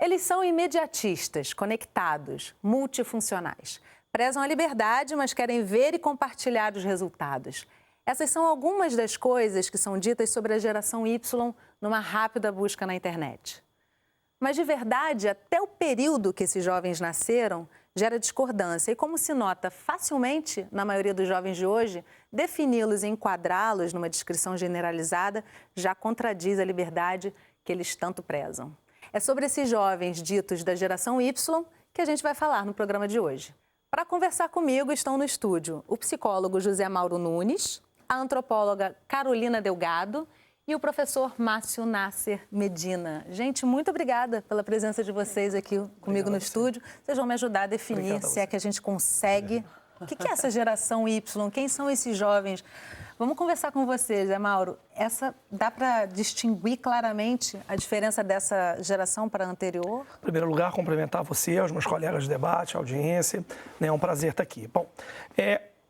Eles são imediatistas, conectados, multifuncionais. Prezam a liberdade, mas querem ver e compartilhar os resultados. Essas são algumas das coisas que são ditas sobre a geração Y numa rápida busca na internet. Mas, de verdade, até o período que esses jovens nasceram gera discordância. E, como se nota facilmente na maioria dos jovens de hoje, defini-los e enquadrá-los numa descrição generalizada já contradiz a liberdade que eles tanto prezam. É sobre esses jovens ditos da geração Y que a gente vai falar no programa de hoje. Para conversar comigo estão no estúdio o psicólogo José Mauro Nunes, a antropóloga Carolina Delgado e o professor Márcio Nasser Medina. Gente, muito obrigada pela presença de vocês aqui comigo no estúdio. Vocês vão me ajudar a definir se é que a gente consegue. O que é essa geração Y? Quem são esses jovens? Vamos conversar com vocês, Zé Mauro. Dá para distinguir claramente a diferença dessa geração para a anterior? Em primeiro lugar, cumprimentar você, os meus colegas de debate, a audiência. É um prazer estar aqui. Bom,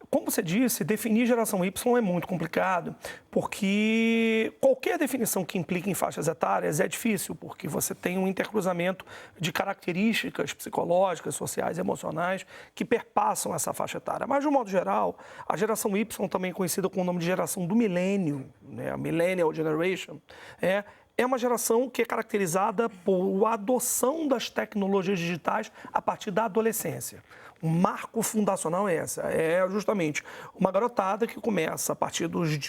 como você disse, definir geração Y é muito complicado, porque qualquer definição que implique em faixas etárias é difícil, porque você tem um intercruzamento de características psicológicas, sociais, emocionais que perpassam essa faixa etária. Mas, de um modo geral, a geração Y, também conhecida com o nome de geração do milênio, né, a Millennial Generation, é uma geração que é caracterizada por adoção das tecnologias digitais a partir da adolescência. O marco fundacional é justamente uma garotada que começa a partir dos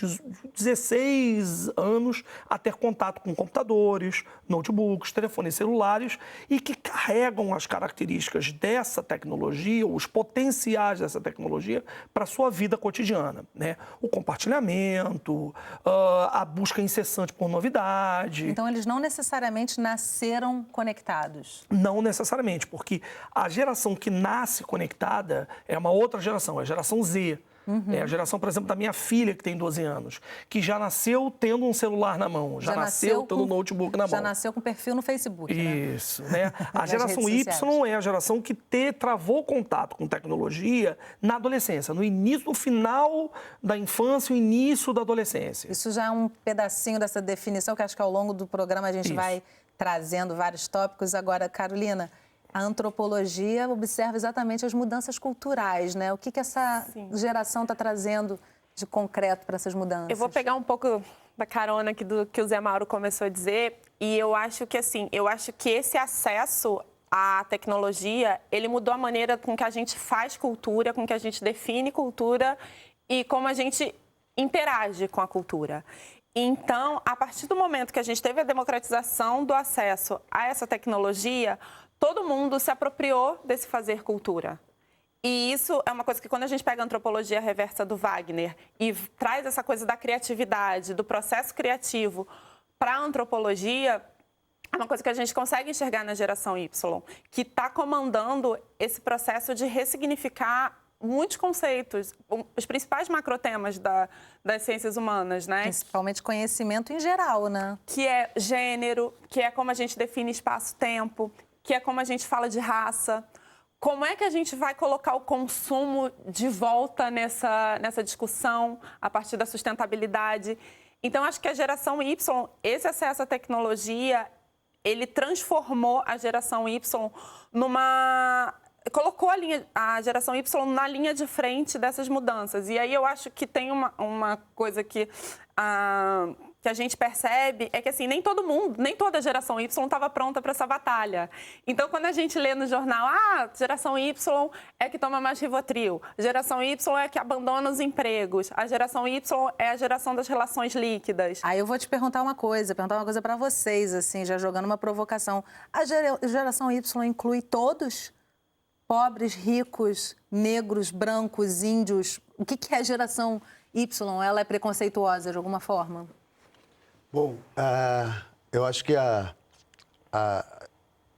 16 anos a ter contato com computadores, notebooks, telefones celulares e que carregam as características dessa tecnologia, os potenciais dessa tecnologia para a sua vida cotidiana, né? O compartilhamento, a busca incessante por novidade. Então, eles não necessariamente nasceram conectados? Não necessariamente, porque a geração que nasce conectada é uma outra geração, é a geração Z. É a geração, por exemplo, da minha filha, que tem 12 anos, que já nasceu tendo um celular na mão, já nasceu tendo um notebook na mão. Já nasceu com perfil no Facebook, Isso, né? A geração Y é a geração que travou contato com tecnologia na adolescência, no final da infância, o início da adolescência. Isso já é um pedacinho dessa definição, que acho que ao longo do programa a gente vai trazendo vários tópicos. Agora, Carolina, a antropologia observa exatamente as mudanças culturais, né? O que essa geração está trazendo de concreto para essas mudanças? Eu vou pegar um pouco da carona aqui do que o Zé Mauro começou a dizer, e eu acho que esse acesso à tecnologia, ele mudou a maneira com que a gente faz cultura, com que a gente define cultura e como a gente interage com a cultura. Então, a partir do momento que a gente teve a democratização do acesso a essa tecnologia, todo mundo se apropriou desse fazer cultura. E isso é uma coisa que, quando a gente pega a antropologia reversa do Wagner e traz essa coisa da criatividade, do processo criativo para a antropologia, é uma coisa que a gente consegue enxergar na geração Y, que está comandando esse processo de ressignificar muitos conceitos, os principais macrotemas das ciências humanas, né? Principalmente conhecimento em geral, né? Que é gênero, que é como a gente define espaço-tempo, que é como a gente fala de raça. Como é que a gente vai colocar o consumo de volta nessa discussão a partir da sustentabilidade? Então, acho que a geração Y, esse acesso à tecnologia, ele transformou a geração Y colocou a geração Y na linha de frente dessas mudanças. E aí eu acho que tem uma coisa que a gente percebe, é que assim, nem toda a geração Y estava pronta para essa batalha. Então, quando a gente lê no jornal, geração Y é que toma mais Rivotril, geração Y é que abandona os empregos, a geração Y é a geração das relações líquidas. Aí eu vou te perguntar uma coisa para vocês, assim, já jogando uma provocação. A geração Y inclui todos? Pobres, ricos, negros, brancos, índios? O que é a geração Y? Ela é preconceituosa de alguma forma? Bom, eu acho que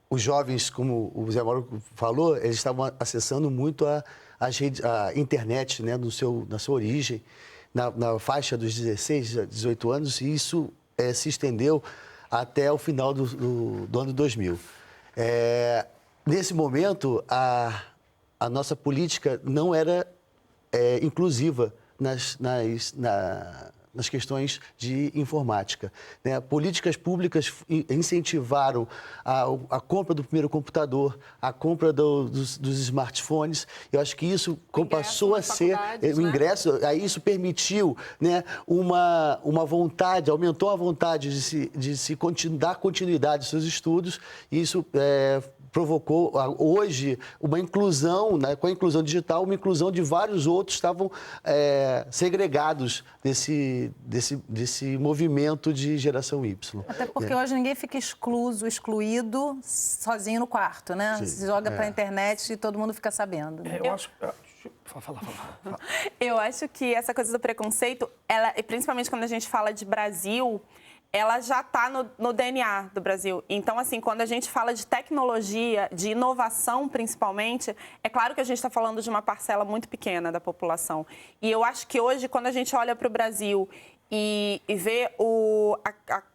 os jovens, como o Zé Mauro falou, eles estavam acessando muito a internet, né, na sua origem, na faixa dos 16 a 18 anos, e isso se estendeu até o final do ano 2000. Nesse momento, a nossa política não era inclusiva nas nas questões de informática, né? Políticas públicas incentivaram a compra do primeiro computador, a compra dos smartphones. Eu acho que isso passou a ser o ingresso, aí isso permitiu, né, uma vontade, aumentou a vontade de se dar continuidade aos seus estudos, e isso provocou hoje uma inclusão, né, com a inclusão digital, uma inclusão de vários outros que estavam segregados desse movimento de geração Y. Até porque hoje ninguém fica excluído sozinho no quarto, né? Sim, se joga para a internet e todo mundo fica sabendo. Eu acho... Fala. Eu acho que essa coisa do preconceito, principalmente quando a gente fala de Brasil, ela já está no DNA do Brasil. Então, assim, quando a gente fala de tecnologia, de inovação principalmente, é claro que a gente está falando de uma parcela muito pequena da população. E eu acho que hoje, quando a gente olha para o Brasil e vê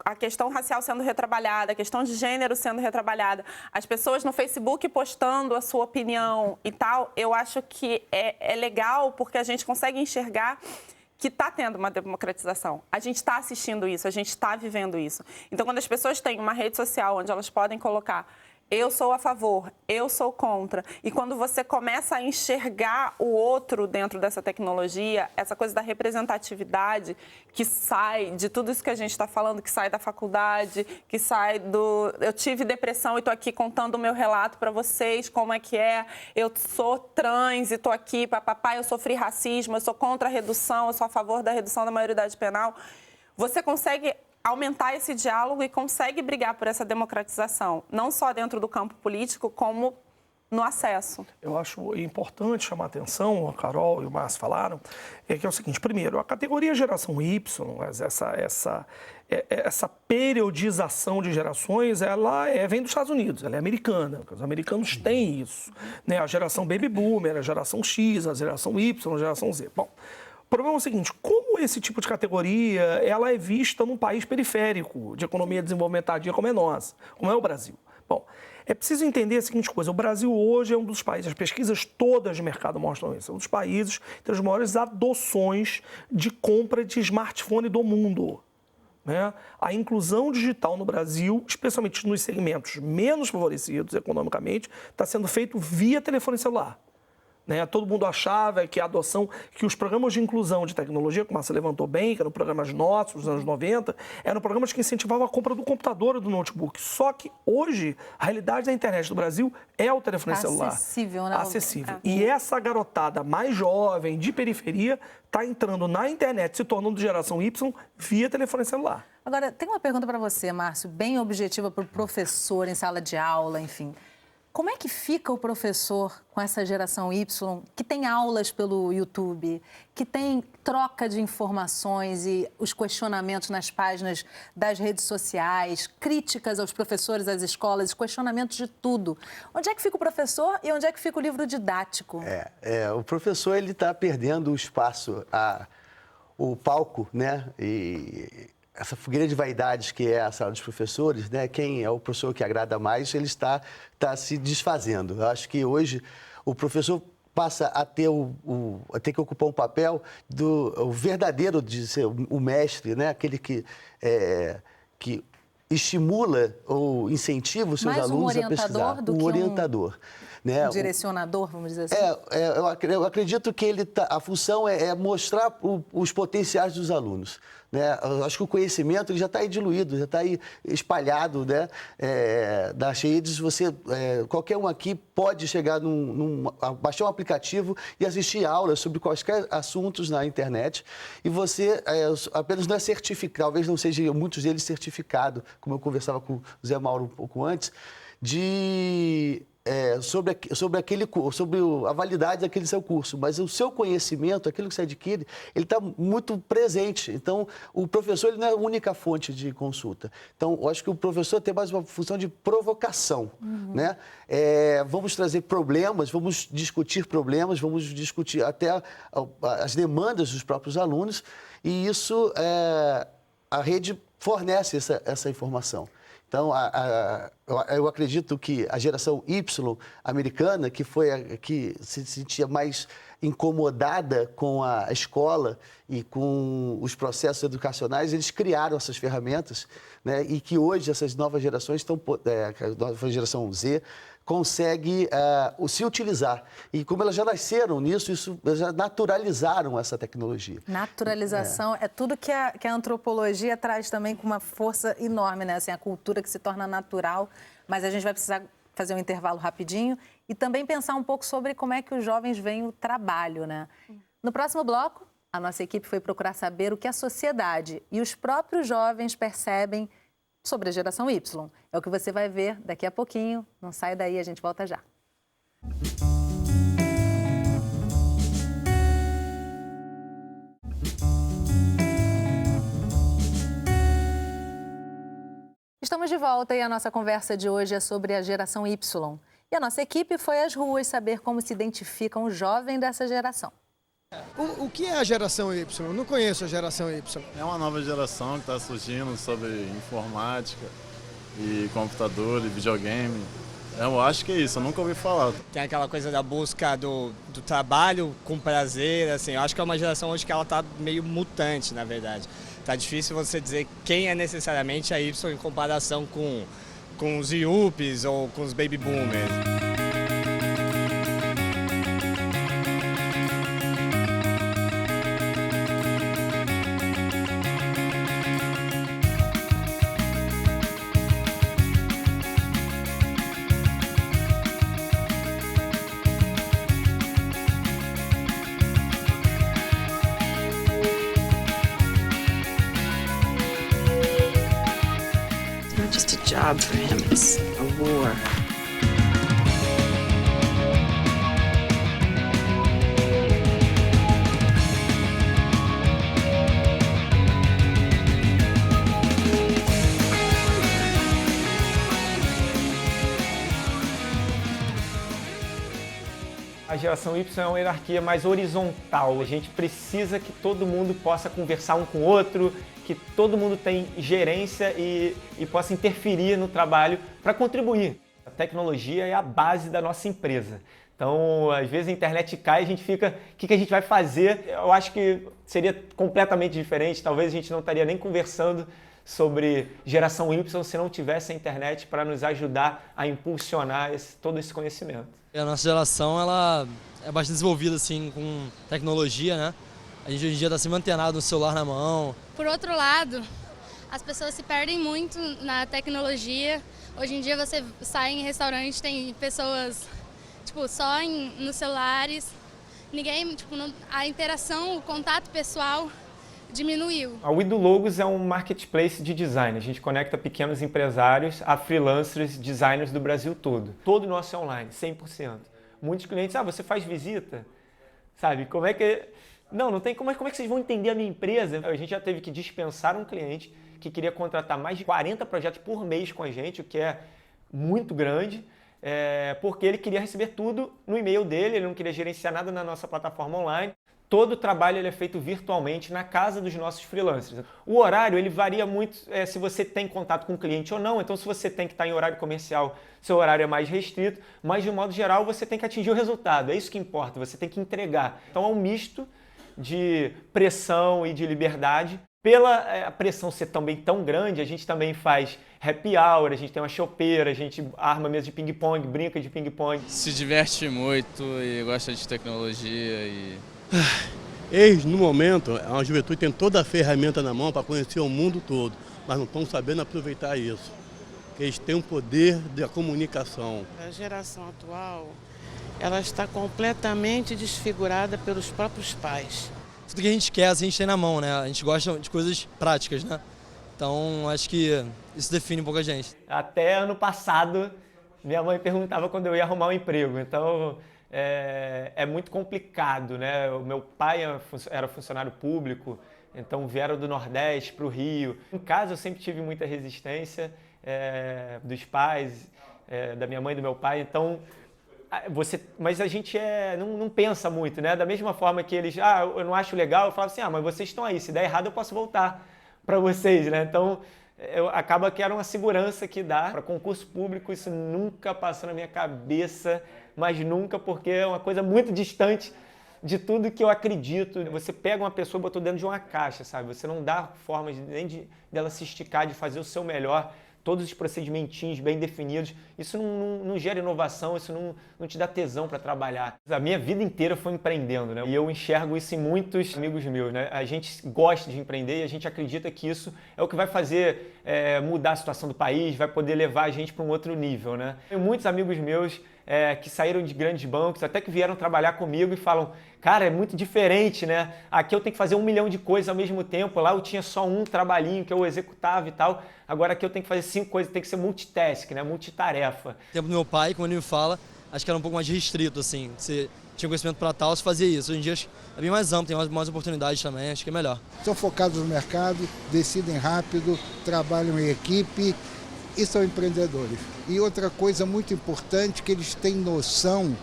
a questão racial sendo retrabalhada, a questão de gênero sendo retrabalhada, as pessoas no Facebook postando a sua opinião e tal, eu acho que é legal porque a gente consegue enxergar que está tendo uma democratização. A gente está assistindo isso, a gente está vivendo isso. Então, quando as pessoas têm uma rede social onde elas podem colocar eu sou a favor, eu sou contra, e quando você começa a enxergar o outro dentro dessa tecnologia, essa coisa da representatividade que sai de tudo isso que a gente está falando, que sai da faculdade, que sai do... Eu tive depressão e estou aqui contando o meu relato para vocês, como é que é. Eu sou trans e estou aqui, papapá, eu sofri racismo, eu sou contra a redução, eu sou a favor da redução da maioridade penal. Você consegue aumentar esse diálogo e consegue brigar por essa democratização, não só dentro do campo político, como no acesso. Eu acho importante chamar a atenção, a Carol e o Márcio falaram, que é o seguinte: primeiro, a categoria geração Y, essa periodização de gerações, ela vem dos Estados Unidos, ela é americana, os americanos têm isso, né? A geração Baby Boomer, a geração X, a geração Y, a geração Z. Bom, o problema é o seguinte: como esse tipo de categoria ela é vista num país periférico de economia de desenvolvimento tardia como é nossa, como é o Brasil? Bom, é preciso entender a seguinte coisa: o Brasil hoje é um dos países, as pesquisas todas de mercado mostram isso, é um dos países que tem as maiores adoções de compra de smartphone do mundo, né? A inclusão digital no Brasil, especialmente nos segmentos menos favorecidos economicamente, está sendo feito via telefone celular. Né? Todo mundo achava que a adoção, que os programas de inclusão de tecnologia, como você levantou bem, que eram programas nossos, dos anos 90, eram programas que incentivavam a compra do computador e do notebook. Só que hoje, a realidade da internet do Brasil é o telefone celular. Acessível, né? Acessível. E essa garotada mais jovem, de periferia, está entrando na internet, se tornando de geração Y, via telefone celular. Agora, tem uma pergunta para você, Márcio, bem objetiva para o professor em sala de aula, enfim. Como é que fica o professor com essa geração Y, que tem aulas pelo YouTube, que tem troca de informações e os questionamentos nas páginas das redes sociais, críticas aos professores, às escolas, questionamentos de tudo? Onde é que fica o professor e onde é que fica o livro didático? O professor ele está perdendo o espaço, o palco, né? E essa fogueira de vaidades que é a sala dos professores, né? Quem é o professor que agrada mais, ele está se desfazendo. Eu acho que hoje o professor passa a ter, a ter que ocupar um papel o verdadeiro de ser o mestre, né? Aquele que estimula ou incentiva os seus alunos a pesquisar. Do que orientador. Né? Um direcionador, vamos dizer assim? Eu acredito que a função é mostrar os potenciais dos alunos. Né? Eu acho que o conhecimento ele já está aí diluído, já está aí espalhado, né? Das redes. Qualquer um aqui pode chegar baixar um aplicativo e assistir aulas sobre quaisquer assuntos na internet. E você apenas não é certificado, talvez não seja muitos deles certificado, como eu conversava com o Zé Mauro um pouco antes, sobre a validade daquele seu curso, mas o seu conhecimento, aquilo que você adquire, ele está muito presente. Então, o professor ele não é a única fonte de consulta. Então, eu acho que o professor tem mais uma função de provocação, né? Vamos trazer problemas, vamos discutir até as demandas dos próprios alunos, e isso a rede fornece essa informação. Então, eu acredito que a geração Y americana, que foi a que se sentia mais incomodada com a escola e com os processos educacionais, eles criaram essas ferramentas, né? E que hoje essas novas gerações estão, a nova geração Z, consegue se utilizar. E como elas já nasceram nisso, elas já naturalizaram essa tecnologia. Naturalização é tudo que a antropologia traz também com uma força enorme, né? Assim, a cultura que se torna natural, mas a gente vai precisar fazer um intervalo rapidinho e também pensar um pouco sobre como é que os jovens veem o trabalho, né? No próximo bloco, a nossa equipe foi procurar saber o que a sociedade e os próprios jovens percebem sobre a geração Y. É o que você vai ver daqui a pouquinho. Não sai daí, a gente volta já. Estamos de volta e a nossa conversa de hoje é sobre a geração Y. E a nossa equipe foi às ruas saber como se identificam os jovens dessa geração. O que é a geração Y? Eu não conheço a geração Y. É uma nova geração que está surgindo sobre informática e computador e videogame. Eu acho que é isso, eu nunca ouvi falar. Tem aquela coisa da busca do trabalho com prazer, assim, eu acho que é uma geração hoje que ela tá meio mutante, na verdade. Tá difícil você dizer quem é necessariamente a Y em comparação com os Yuppies ou com os Baby Boomers. Job for him, it's a war. A geração Y é uma hierarquia mais horizontal. A gente precisa que todo mundo possa conversar um com o outro, que todo mundo tem gerência e possa interferir no trabalho para contribuir. A tecnologia é a base da nossa empresa. Então, às vezes a internet cai e a gente fica, o que a gente vai fazer? Eu acho que seria completamente diferente, talvez a gente não estaria nem conversando sobre geração Y se não tivesse a internet para nos ajudar a impulsionar todo esse conhecimento. A nossa geração ela é bastante desenvolvida assim, com tecnologia, né? A gente hoje em dia está sempre antenado no celular na mão. Por outro lado, as pessoas se perdem muito na tecnologia. Hoje em dia você sai em restaurante, tem pessoas só nos celulares. Ninguém, a interação, o contato pessoal diminuiu. A We Do Logos é um marketplace de design. A gente conecta pequenos empresários a freelancers, designers do Brasil todo. Todo o nosso é online, 100%. Muitos clientes, você faz visita? Sabe, como é que... Não tem como é que vocês vão entender a minha empresa? A gente já teve que dispensar um cliente que queria contratar mais de 40 projetos por mês com a gente, o que é muito grande, porque ele queria receber tudo no e-mail dele, ele não queria gerenciar nada na nossa plataforma online. Todo o trabalho ele é feito virtualmente na casa dos nossos freelancers. O horário ele varia muito se você tem contato com o cliente ou não. Então, se você tem que estar em horário comercial, seu horário é mais restrito. Mas, de modo geral, você tem que atingir o resultado. É isso que importa, você tem que entregar. Então, é um misto de pressão e de liberdade. Pela pressão ser também tão grande, a gente também faz happy hour, a gente tem uma chopeira, a gente arma mesa de ping-pong, brinca de ping-pong. Se diverte muito e gosta de tecnologia e... Eles, no momento, a juventude tem toda a ferramenta na mão para conhecer o mundo todo, mas não estão sabendo aproveitar isso. Eles têm o poder da comunicação. A geração atual, ela está completamente desfigurada pelos próprios pais. Tudo que a gente quer, a gente tem na mão, né? A gente gosta de coisas práticas, né? Então, acho que isso define um pouco a gente. Até ano passado, minha mãe perguntava quando eu ia arrumar um emprego. Então, é muito complicado, né? O meu pai era funcionário público, então vieram do Nordeste para o Rio. Em casa, eu sempre tive muita resistência dos pais, da minha mãe e do meu pai. Então, mas a gente não pensa muito, né? Da mesma forma que eles, eu não acho legal, eu falo assim, mas vocês estão aí, se der errado eu posso voltar para vocês, né? Então, acaba que era uma segurança que dá. Para concurso público, isso nunca passou na minha cabeça, mas nunca, porque é uma coisa muito distante de tudo que eu acredito. Você pega uma pessoa e botou dentro de uma caixa, sabe? Você não dá formas nem dela se esticar, de fazer o seu melhor, todos os procedimentinhos bem definidos. Isso não gera inovação, isso não te dá tesão para trabalhar. A minha vida inteira foi empreendendo, né? E eu enxergo isso em muitos amigos meus, né? A gente gosta de empreender e a gente acredita que isso é o que vai fazer mudar a situação do país, vai poder levar a gente para um outro nível, né? Tenho muitos amigos meus que saíram de grandes bancos, até que vieram trabalhar comigo e falam, cara, é muito diferente, né? Aqui eu tenho que fazer 1 milhão de coisas ao mesmo tempo, lá eu tinha só um trabalhinho que eu executava e tal, agora aqui eu tenho que fazer 5 coisas, tem que ser multitask, né? Multitarefa. O tempo do meu pai, quando ele me fala, acho que era um pouco mais restrito, assim, você tinha conhecimento para tal, você fazia isso. Hoje em dia é bem mais amplo, tem mais oportunidades também, acho que é melhor. São focados no mercado, decidem rápido, trabalham em equipe e são empreendedores. E outra coisa muito importante, que eles têm noção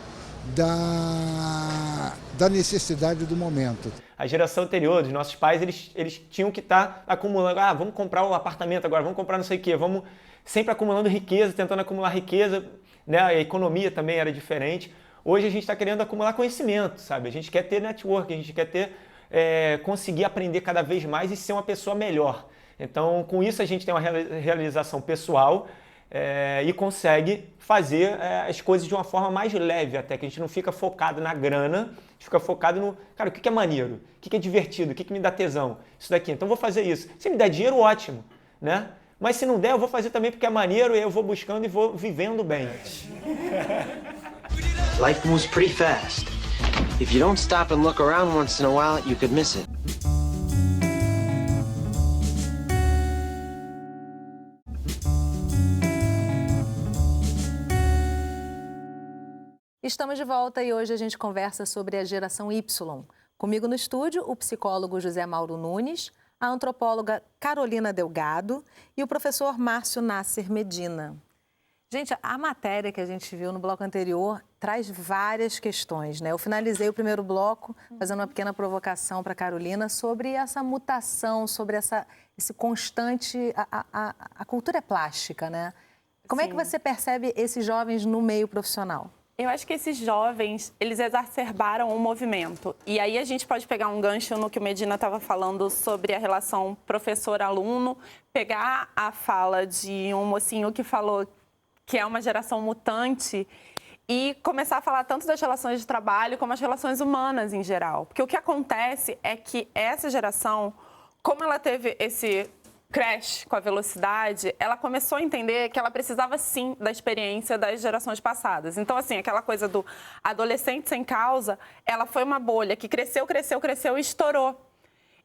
da necessidade do momento. A geração anterior, dos nossos pais, eles tinham que estar acumulando, vamos comprar um apartamento agora, vamos comprar não sei o quê, vamos sempre acumulando riqueza, tentando acumular riqueza, né? A economia também era diferente. Hoje a gente está querendo acumular conhecimento, sabe? A gente quer ter network, a gente quer ter, conseguir aprender cada vez mais e ser uma pessoa melhor. Então, com isso a gente tem uma realização pessoal e consegue fazer as coisas de uma forma mais leve até, que a gente não fica focado na grana, a gente fica focado no, cara, o que é maneiro, o que é divertido, o que me dá tesão, isso daqui, então vou fazer isso. Se me der dinheiro, ótimo, né? Mas se não der, eu vou fazer também porque é maneiro e eu vou buscando e vou vivendo bem. Life moves pretty fast. If you don't stop and look around once in a while, you could miss it. Estamos de volta e hoje a gente conversa sobre a geração Y. Comigo no estúdio, o psicólogo José Mauro Nunes, a antropóloga Carolina Delgado e o professor Márcio Nasser Medina. Gente, a matéria que a gente viu no bloco anterior traz várias questões, né? Eu finalizei o primeiro bloco fazendo uma pequena provocação para a Carolina sobre essa mutação, sobre esse constante... A cultura é plástica, né? Como é que você percebe esses jovens no meio profissional? Eu acho que esses jovens, eles exacerbaram o movimento. E aí a gente pode pegar um gancho no que o Medina estava falando sobre a relação professor-aluno, pegar a fala de um mocinho que falou que é uma geração mutante e começar a falar tanto das relações de trabalho como as relações humanas em geral. Porque o que acontece é que essa geração, como ela teve esse crash com a velocidade, ela começou a entender que ela precisava, sim, da experiência das gerações passadas. Então, assim, aquela coisa do adolescente sem causa, ela foi uma bolha que cresceu, cresceu, cresceu e estourou.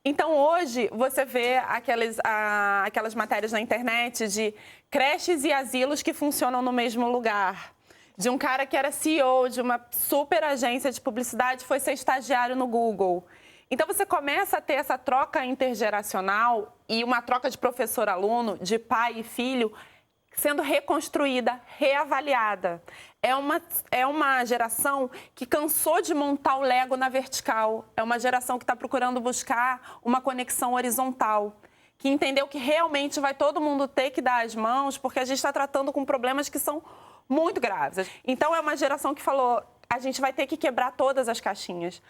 Então, hoje, você vê aquelas matérias na internet de creches e asilos que funcionam no mesmo lugar. De um cara que era CEO de uma super agência de publicidade foi ser estagiário no Google. Então, você começa a ter essa troca intergeracional e uma troca de professor-aluno, de pai e filho, sendo reconstruída, reavaliada. É uma geração que cansou de montar o Lego na vertical. É uma geração que está procurando buscar uma conexão horizontal, que entendeu que realmente vai todo mundo ter que dar as mãos, porque a gente está tratando com problemas que são muito graves. Então, é uma geração que falou, a gente vai ter que quebrar todas as caixinhas.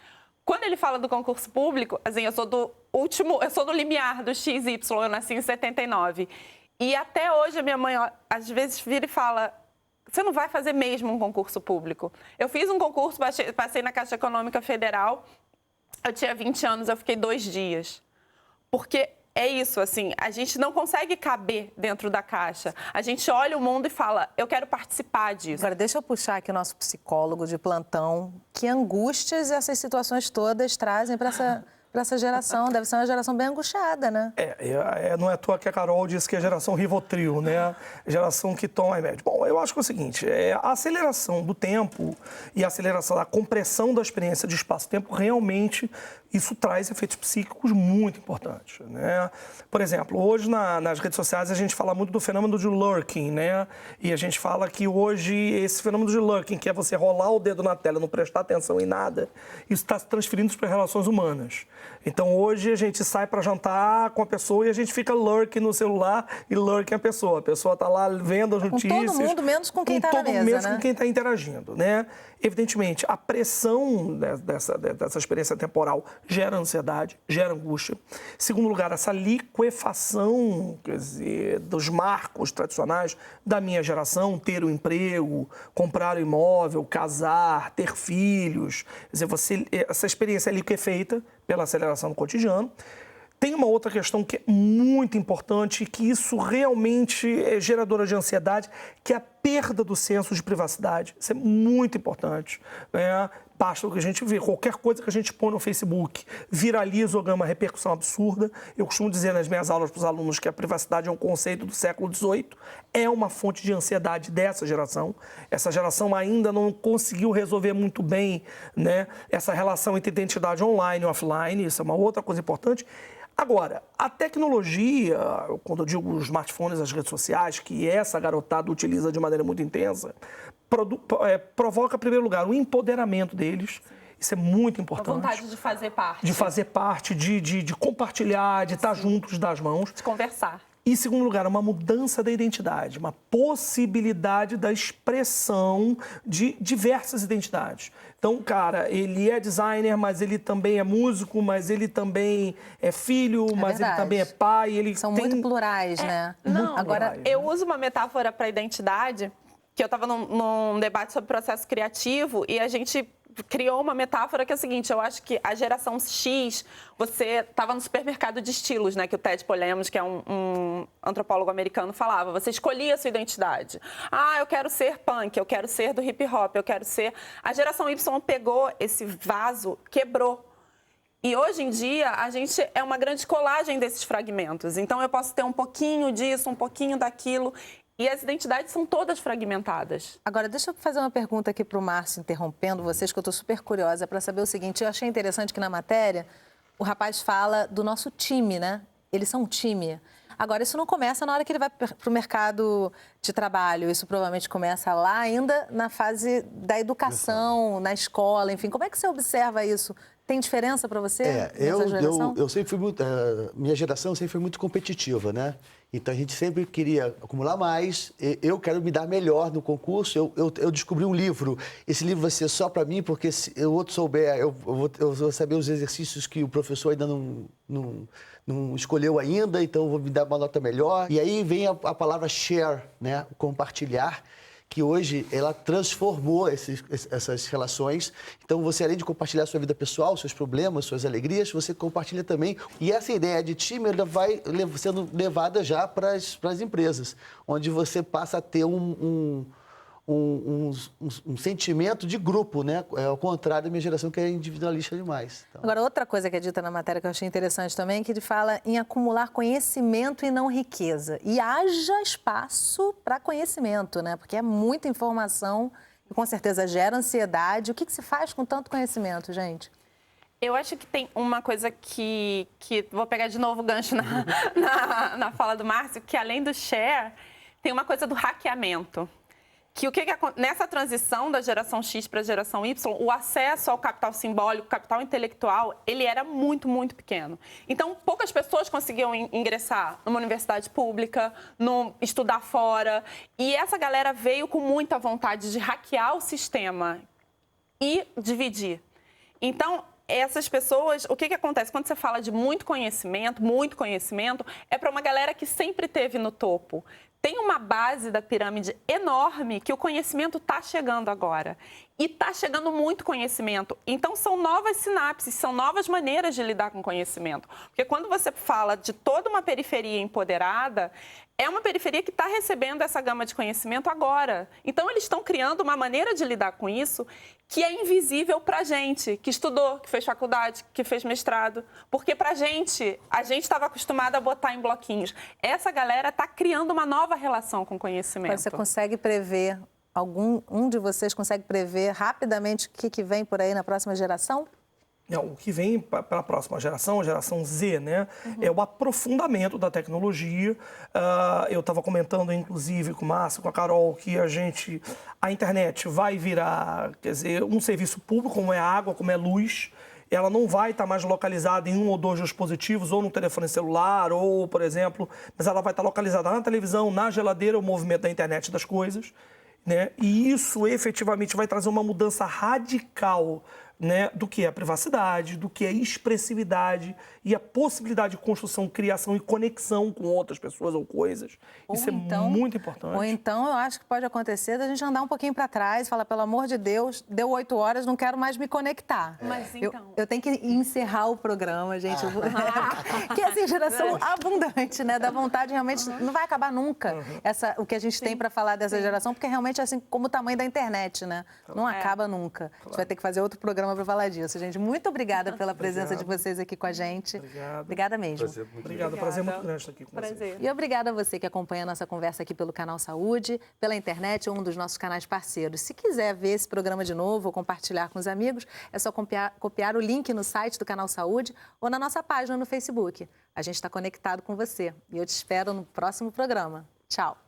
Quando ele fala do concurso público, assim, eu sou do limiar do XY, eu nasci em 79. E até hoje a minha mãe, às vezes, vira e fala, você não vai fazer mesmo um concurso público? Eu fiz um concurso, passei na Caixa Econômica Federal, eu tinha 20 anos, eu fiquei 2 dias. Porque é isso, assim, a gente não consegue caber dentro da caixa. A gente olha o mundo e fala, eu quero participar disso. Agora, deixa eu puxar aqui o nosso psicólogo de plantão. Que angústias essas situações todas trazem para essa geração? Deve ser uma geração bem angustiada, né? Não é à toa que a Carol disse que é a geração Rivotril, né? Geração que toma remédio. Bom, eu acho que é o seguinte, a aceleração do tempo e a aceleração da compressão da experiência de espaço-tempo, realmente, isso traz efeitos psíquicos muito importantes, né? Por exemplo, hoje nas redes sociais a gente fala muito do fenômeno de lurking, né? E a gente fala que hoje esse fenômeno de lurking, que é você rolar o dedo na tela e não prestar atenção em nada, isso está se transferindo para as relações humanas. Então, hoje, a gente sai para jantar com a pessoa e a gente fica lurking no celular e lurking a pessoa. A pessoa está lá vendo as notícias. Com todo mundo, menos com quem está na mesa, menos né? com quem está interagindo, né? Evidentemente, a pressão dessa experiência temporal gera ansiedade, gera angústia. Em segundo lugar, essa liquefação, quer dizer, dos marcos tradicionais da minha geração, ter um emprego, comprar um imóvel, casar, ter filhos. Quer dizer, essa experiência é liquefeita pela aceleração do cotidiano. Tem uma outra questão que é muito importante e que isso realmente é geradora de ansiedade, que é a perda do senso de privacidade. Isso é muito importante, né? Basta o que a gente vê, qualquer coisa que a gente põe no Facebook viraliza ou ganha uma repercussão absurda. Eu costumo dizer nas minhas aulas para os alunos que a privacidade é um conceito do século XVIII, é uma fonte de ansiedade dessa geração. Essa geração ainda não conseguiu resolver muito bem, né, essa relação entre identidade online e offline, isso é uma outra coisa importante. Agora, a tecnologia, quando eu digo os smartphones, as redes sociais, que essa garotada utiliza de maneira muito intensa, provoca, em primeiro lugar, o empoderamento deles. Isso é muito importante. A vontade de fazer parte. De fazer parte, de compartilhar, de estar juntos, de dar as mãos. De conversar. E, em segundo lugar, uma mudança da identidade, uma possibilidade da expressão de diversas identidades. Então, cara, ele é designer, mas ele também é músico, mas ele também é filho, mas ele também é pai. São muito plurais, né? Não, agora plurais, eu uso uma metáfora para identidade, que eu estava num debate sobre processo criativo e a gente criou uma metáfora que é a seguinte: eu acho que a geração X, você estava no supermercado de estilos, né, que o Ted Polemos, que é um antropólogo americano, falava. Você escolhia a sua identidade. Ah, eu quero ser punk, eu quero ser do hip hop, eu quero ser... A geração Y pegou esse vaso, quebrou. E hoje em dia, a gente é uma grande colagem desses fragmentos. Então, eu posso ter um pouquinho disso, um pouquinho daquilo... E as identidades são todas fragmentadas. Agora, deixa eu fazer uma pergunta aqui para o Márcio, interrompendo vocês, que eu estou super curiosa para saber o seguinte. Eu achei interessante que na matéria o rapaz fala do nosso time, né? Eles são um time. Agora, isso não começa na hora que ele vai para o mercado de trabalho. Isso provavelmente começa lá ainda na fase da educação, na escola, enfim. Como é que você observa isso? Tem diferença para você? Eu sempre fui muito... minha geração sempre foi muito competitiva, né? Então, a gente sempre queria acumular mais. Eu quero me dar melhor no concurso. Eu descobri um livro. Esse livro vai ser só para mim, porque se o outro souber, eu vou saber os exercícios que o professor ainda não escolheu ainda, então eu vou me dar uma nota melhor. E aí vem a palavra share, né? Compartilhar, que hoje ela transformou essas relações. Então, você, além de compartilhar sua vida pessoal, seus problemas, suas alegrias, você compartilha também. E essa ideia de time, ela vai sendo levada já para as empresas, onde você passa a ter um sentimento de grupo, né? Ao contrário da minha geração, que é individualista demais. Então... Agora, outra coisa que é dita na matéria que eu achei interessante também, que ele fala em acumular conhecimento e não riqueza. E haja espaço para conhecimento, né? Porque é muita informação e, com certeza, gera ansiedade. O que se faz com tanto conhecimento, gente? Eu acho que tem uma coisa que vou pegar de novo o gancho na fala do Márcio, que além do share, tem uma coisa do hackeamento. Nessa transição da geração X para a geração Y, o acesso ao capital simbólico, capital intelectual, ele era muito, muito pequeno. Então, poucas pessoas conseguiam ingressar numa universidade pública, estudar fora. E essa galera veio com muita vontade de hackear o sistema e dividir. Então, essas pessoas, o que acontece? Quando você fala de muito conhecimento, é para uma galera que sempre esteve no topo. Tem uma base da pirâmide enorme que o conhecimento está chegando agora. E está chegando muito conhecimento. Então, são novas sinapses, são novas maneiras de lidar com conhecimento. Porque quando você fala de toda uma periferia empoderada, é uma periferia que está recebendo essa gama de conhecimento agora. Então, eles estão criando uma maneira de lidar com isso que é invisível para a gente, que estudou, que fez faculdade, que fez mestrado. Porque para a gente estava acostumado a botar em bloquinhos. Essa galera está criando uma nova relação com o conhecimento. Mas você consegue prever, um de vocês consegue prever rapidamente o que vem por aí na próxima geração? O que vem para a próxima geração, a geração Z, né? É o aprofundamento da tecnologia. Eu estava comentando, inclusive, com o Márcio, com a Carol, que a internet vai virar, quer dizer, um serviço público, como é água, como é luz. ela não vai estar mais localizada em um ou dois dispositivos, ou no telefone celular, ou, por exemplo, mas ela vai estar localizada na televisão, na geladeira, o movimento da internet das coisas, né? E isso efetivamente vai trazer uma mudança radical, né, do que é a privacidade, do que é a expressividade e a possibilidade de construção, criação e conexão com outras pessoas ou coisas. Isso é muito importante. Ou então, eu acho que pode acontecer da gente andar um pouquinho para trás e falar, pelo amor de Deus, deu 8 horas, não quero mais me conectar. Mas então... Eu tenho que encerrar o programa, gente. Que é assim, geração abundante, né? Da vontade, realmente, não vai acabar nunca o que a gente tem para falar dessa geração, porque realmente é assim como o tamanho da internet, né? Não acaba nunca. A gente vai ter que fazer outro programa para falar disso, gente. Muito obrigada pela presença de vocês aqui com a gente. Obrigada mesmo. Prazer muito grande estar aqui com vocês. E obrigada a você que acompanha a nossa conversa aqui pelo Canal Saúde, pela internet, um dos nossos canais parceiros. Se quiser ver esse programa de novo ou compartilhar com os amigos, é só copiar o link no site do Canal Saúde ou na nossa página no Facebook. A gente está conectado com você e eu te espero no próximo programa. Tchau.